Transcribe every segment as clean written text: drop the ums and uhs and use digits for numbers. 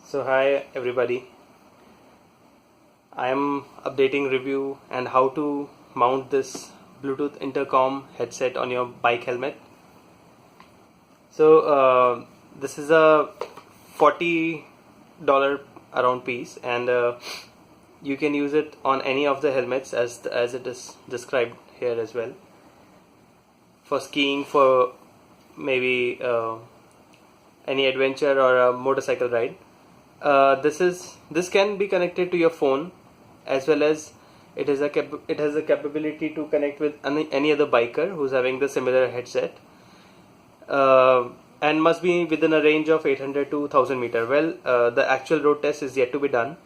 So hi everybody, I am updating review and how to mount this Bluetooth intercom headset on your bike helmet. So this is a $40 around piece, and you can use it on any of the helmets as it is described here as well. For skiing, for maybe any adventure or a motorcycle ride. This can be connected to your phone, as well as it has a capability to connect with any other biker who's having the similar headset, and must be within a range of 800 to 1000 meter. Well, the actual road test is yet to be done,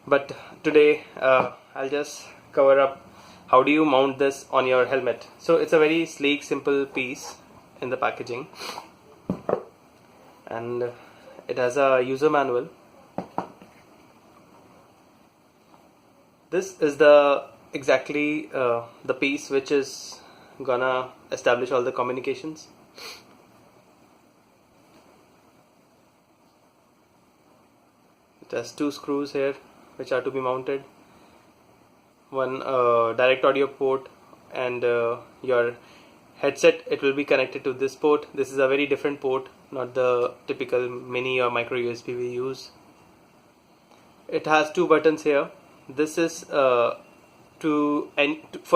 but today I'll just cover up how do you mount this on your helmet. So it's a very sleek, simple piece in the packaging, and it has a user manual. This is exactly the piece which is gonna establish all the communications. It has two screws here which are to be mounted. One direct audio port, and your headset, it will be connected to this port. This is a very different port, not the typical mini or micro USB we use. It has two buttons here. This is for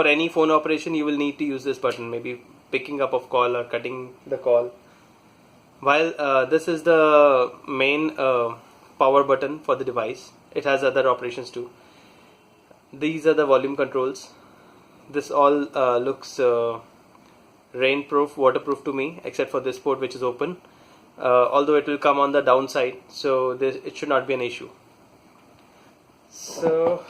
any phone operation you will need to use this button, maybe picking up of call or cutting the call. While this is the main power button for the device, it has other operations too. These are the volume controls. This all looks rainproof, waterproof to me, except for this port which is open, although it will come on the downside, so it should not be an issue. So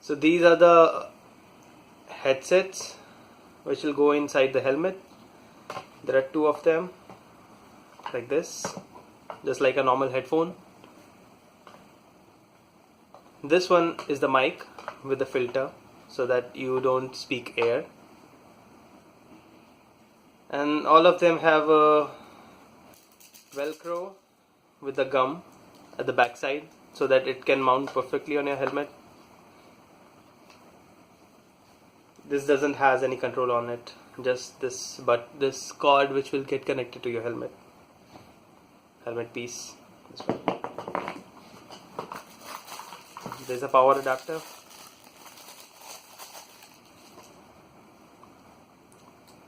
these are the headsets which will go inside the helmet. There are two of them, like this, just like a normal headphone. This one is the mic with the filter, so that you don't speak air. And all of them have a Velcro with the gum at the back side, so that it can mount perfectly on your helmet. This doesn't has any control on it, just this cord which will get connected to your helmet piece. This one. There's a power adapter.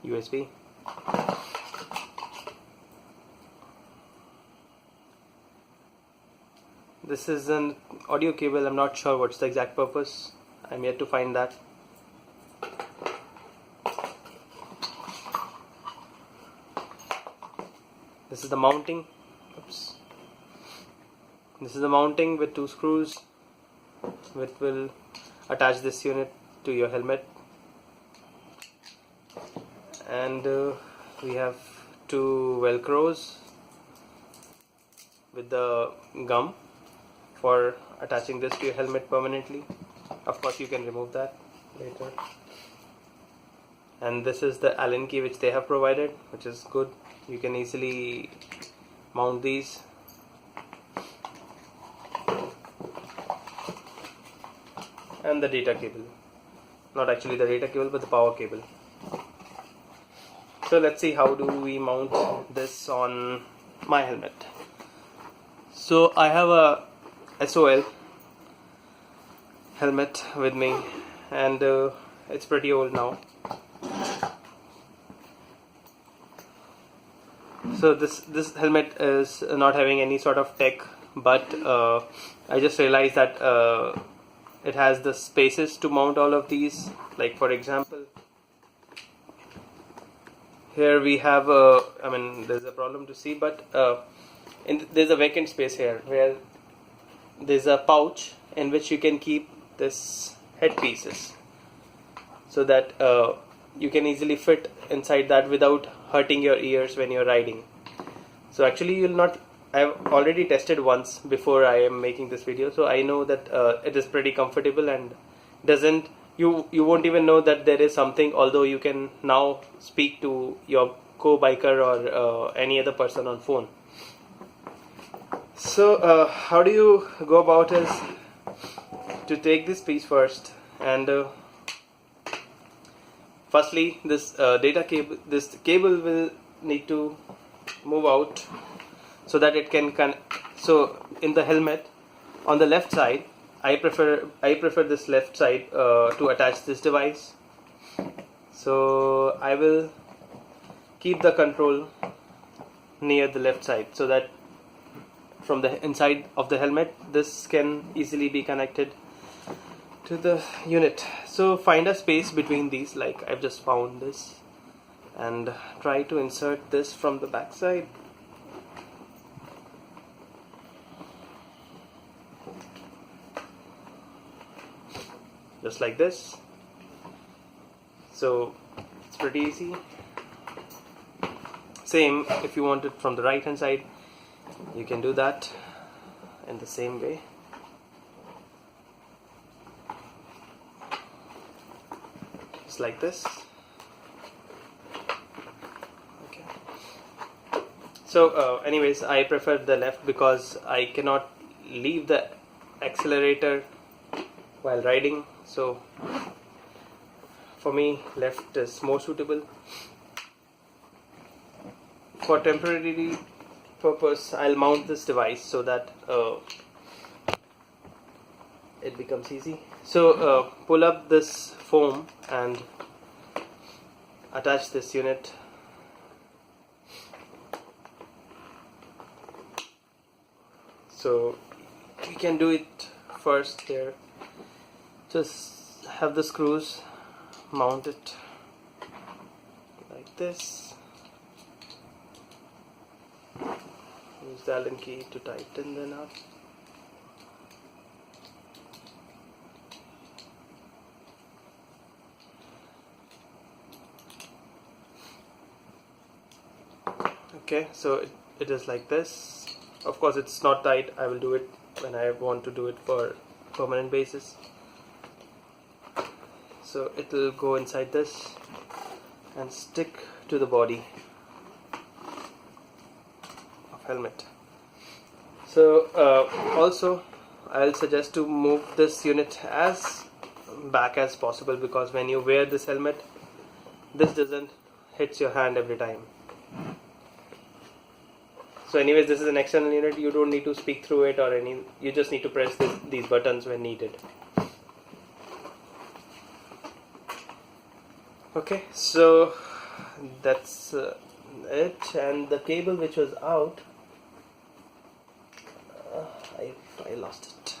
USB. This is an audio cable. I'm not sure what's the exact purpose. I'm yet to find that. This is the mounting. Oops. This is the mounting with two screws, which will attach this unit to your helmet. And we have two Velcros with the gum for attaching this to your helmet permanently. Of course, you can remove that later. And this is the Allen key which they have provided, which is good. You can easily mount these. And the data cable. Not actually the data cable, but the power cable. So let's see how do we mount this on my helmet. So I have a SOL helmet with me, and it's pretty old now. So this helmet is not having any sort of tech, but I just realized that it has the spaces to mount all of these. Like, for example, here we have there's a problem to see, but there's a vacant space here where there's a pouch in which you can keep this headpieces, so that you can easily fit inside that without hurting your ears when you're riding. So actually you'll not, I've already tested once before I am making this video, so I know that it is pretty comfortable and you won't even know that there is something, although you can now speak to your co-biker or any other person on phone. So how do you go about is to take this piece first, and firstly this this cable will need to move out so that it can so in the helmet on the left side, I prefer this left side to attach this device. So I will keep the control near the left side so that from the inside of the helmet this can easily be connected to the unit. So find a space between these, like I've just found this, and try to insert this from the back side. Just like this. So it's pretty easy. Same if you want it from the right hand side, you can do that in the same way. Just like this. Okay. So anyways, I prefer the left because I cannot leave the accelerator while riding, so for me left is more suitable. For temporary purpose, I'll mount this device so that it becomes easy. So pull up this foam and attach this unit. So we can do it first here. Just have the screws mount it like this. Use the Allen key to tighten the nut. Okay, so it is like this. Of course it's not tight. I will do it when I want to do it for permanent basis. So it will go inside this and stick to the body of helmet. So also I'll suggest to move this unit as back as possible, because when you wear this helmet, this doesn't hit your hand every time. So anyways, this is an external unit. You don't need to speak through it or any. You just need to press these buttons when needed. Okay, so that's it. And the cable which was out, I lost it.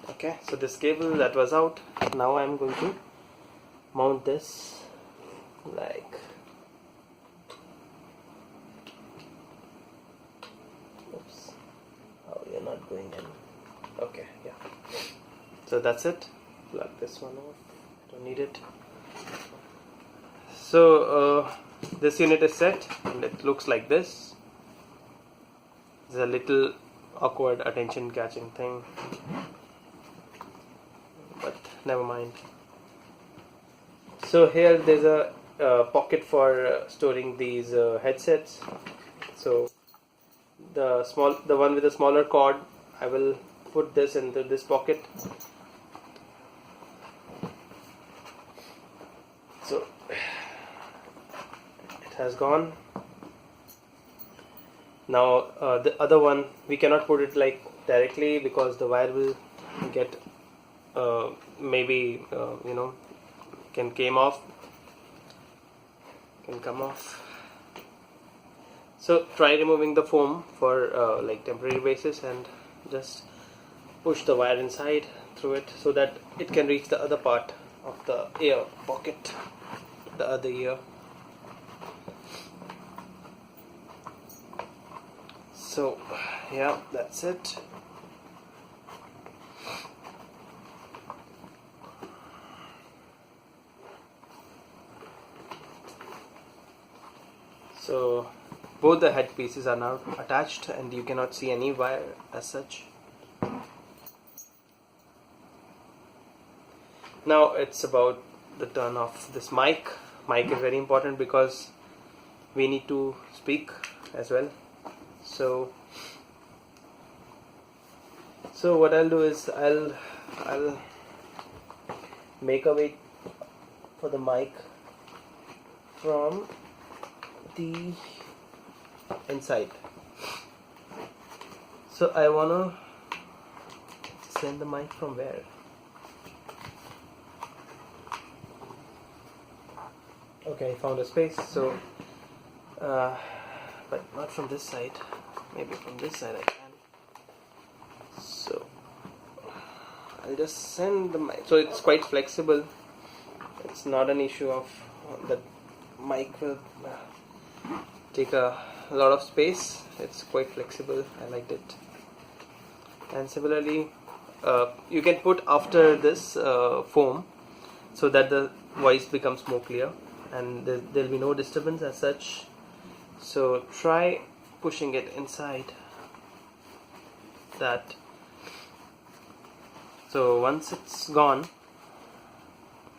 Okay, so this cable that was out, now I'm going to mount this like oops, oh, you're not going in. Okay, yeah. So that's it. Plug this one off. Don't need it. So this unit is set and it looks like this. There's a little awkward attention catching thing, but never mind. So here there's a pocket for storing these headsets. So the one with the smaller cord, I will put this into this pocket. So it has gone. Now the other one, we cannot put it like directly because the wire will get maybe can come off. So try removing the foam for like temporary basis and just push the wire inside through it so that it can reach the other part of the ear pocket, the other ear. So yeah, that's it. So both the head pieces are now attached and you cannot see any wire as such. Now it's about the turn of this mic. Mic is very important because we need to speak as well. So what I'll do is I'll make a way for the mic from the inside. So I wanna send the mic from where? Okay, I found a space. So but not from this side. Maybe from this side I can. So I'll just send the mic. So it's quite flexible. It's not an issue of the mic will take a lot of space. It's quite flexible. I liked it. And similarly, you can put after this foam so that the voice becomes more clear and there'll be no disturbance as such. So try pushing it inside that. So once it's gone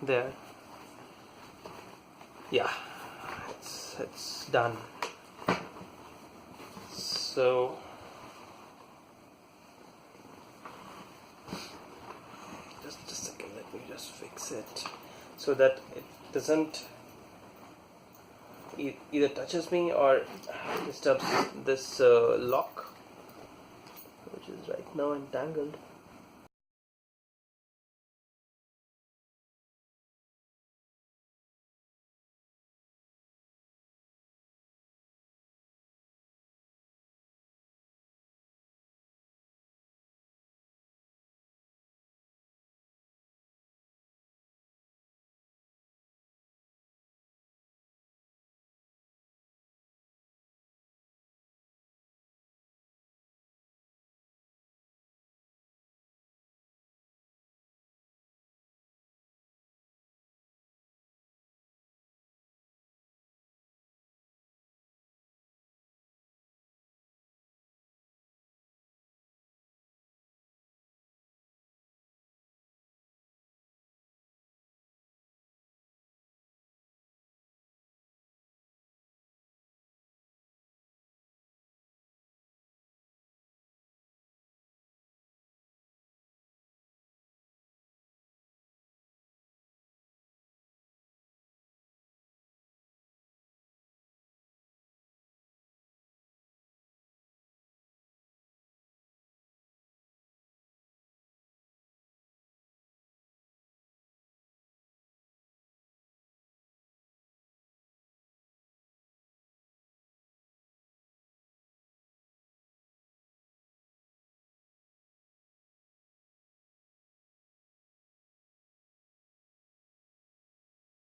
there, yeah, it's done. So just a second, let me just fix it so that it doesn't either touches me or disturbs this lock, which is right now entangled.